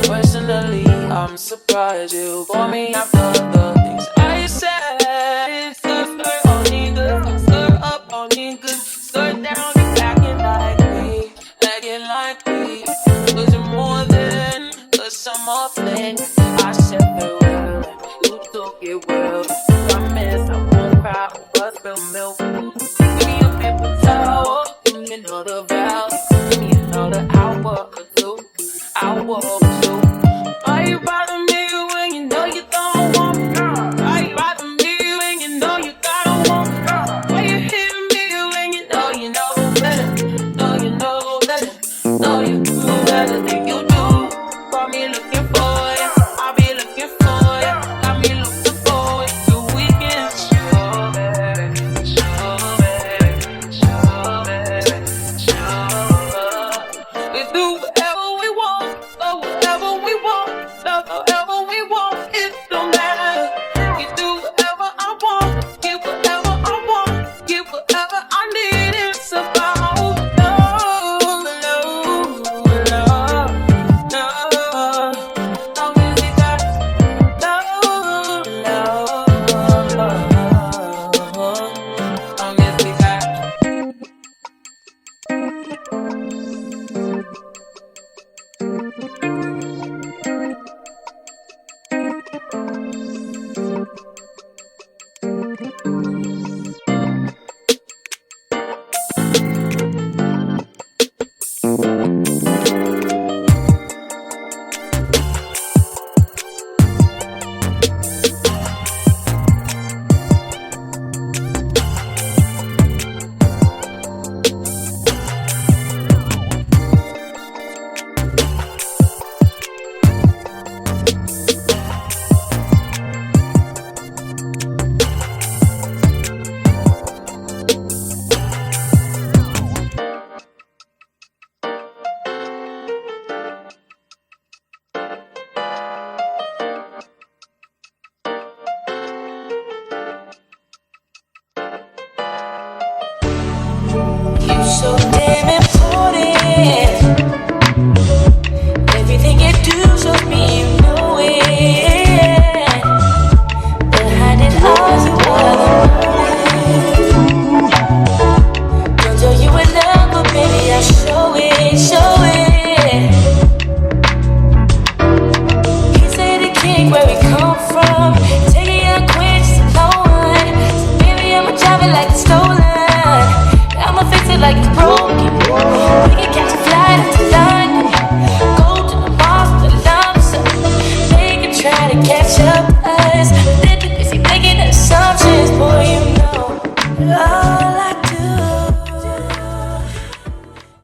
Personally, I'm surprised you bought me after the things I said. Skirt on niggas, skirt up on niggas, skirt down, you acting like me, acting like me. Was it more than a summer fling? I said farewell, you took it well. Promise I won't cry over spilled milk. Give me